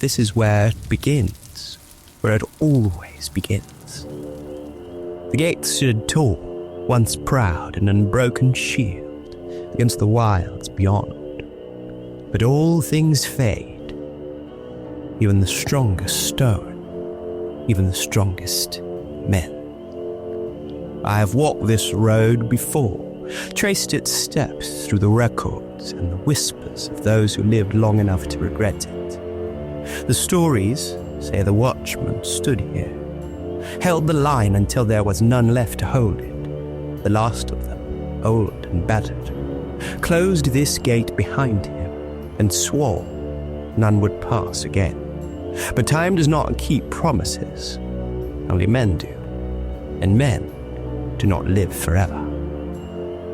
this is where it begins, where it always begins. The gate stood tall, once proud and unbroken shield against the wilds beyond. But all things fade, even the strongest stone, even the strongest men. I have walked this road before, traced its steps through the records and the whispers of those who lived long enough to regret it. The stories say the watchman stood here, held the line until there was none left to hold it. The last of them, old and battered, closed this gate behind him and swore none would pass again. But time does not keep promises, only men do, and men do not live forever.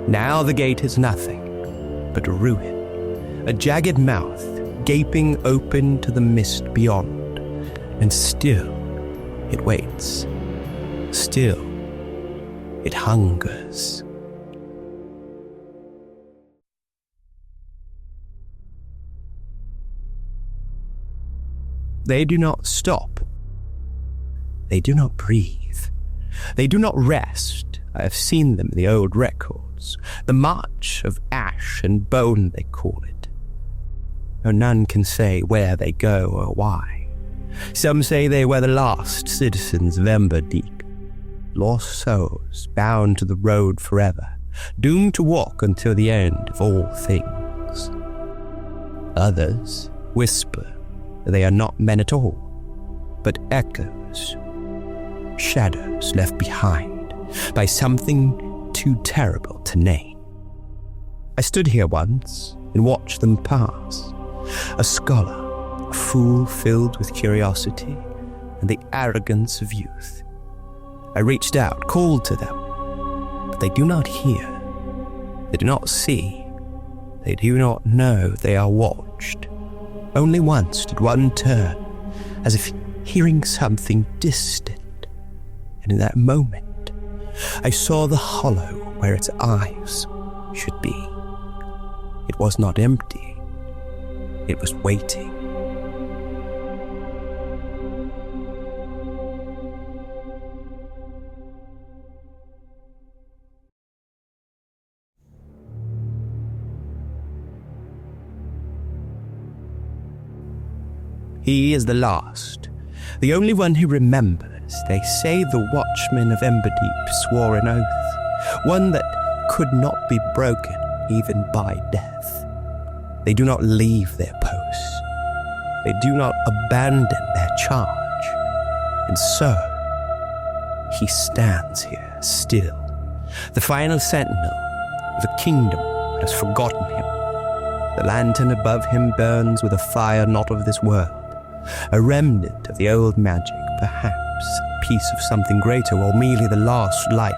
Now the gate is nothing but a ruin, a jagged mouth gaping open to the mist beyond, and still it waits, still it hungers. They do not stop. They do not breathe. They do not rest. I have seen them in the old records. The march of ash and bone, they call it. No, none can say where they go or why. Some say they were the last citizens of Emberdeep, lost souls bound to the road forever, doomed to walk until the end of all things. Others whisper that they are not men at all, but echoes, shadows left behind by something too terrible to name. I stood here once and watched them pass, a scholar, a fool filled with curiosity and the arrogance of youth. I reached out, called to them, but they do not hear, they do not see, they do not know they are watched. Only once did one turn, as if hearing something distant, and in that moment, I saw the hollow where its eyes should be. It was not empty, it was waiting. He is the last, the only one who remembers. They say the Watchman of Emberdeep swore an oath, one that could not be broken even by death. They do not leave their posts. They do not abandon their charge. And so, he stands here still, the final sentinel of a kingdom that has forgotten him. The lantern above him burns with a fire not of this world, a remnant of the old magic, perhaps a piece of something greater, or merely the last light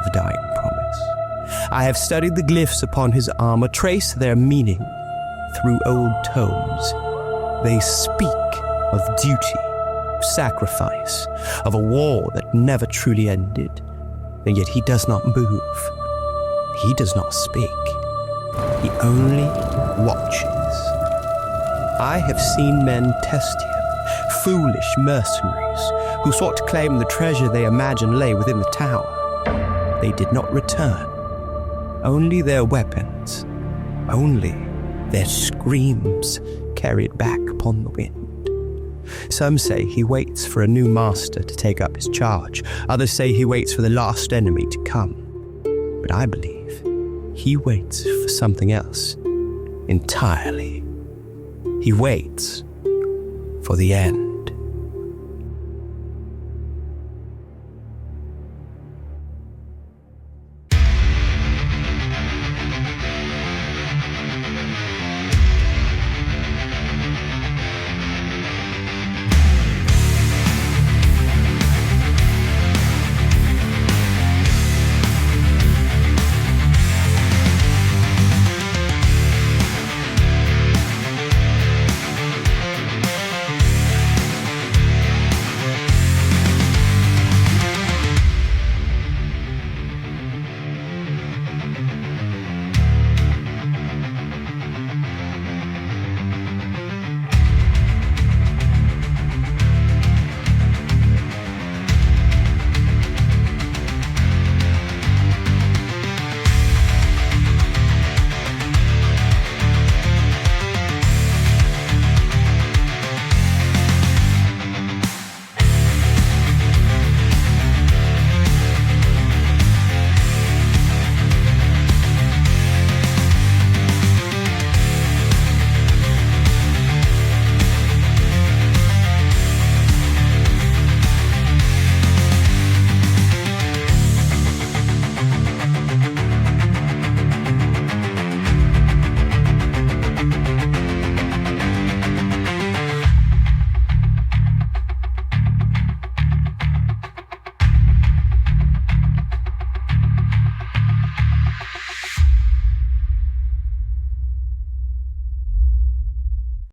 of a dying promise. I have studied the glyphs upon his armor, traced their meaning through old tomes. They speak of duty, of sacrifice, of a war that never truly ended, and yet he does not move. He does not speak. He only watches. I have seen men test him, foolish mercenaries who sought to claim the treasure they imagined lay within the tower. They did not return. Only their weapons, only their screams carried back upon the wind. Some say he waits for a new master to take up his charge. Others say he waits for the last enemy to come. But I believe he waits for something else entirely. He waits for the end.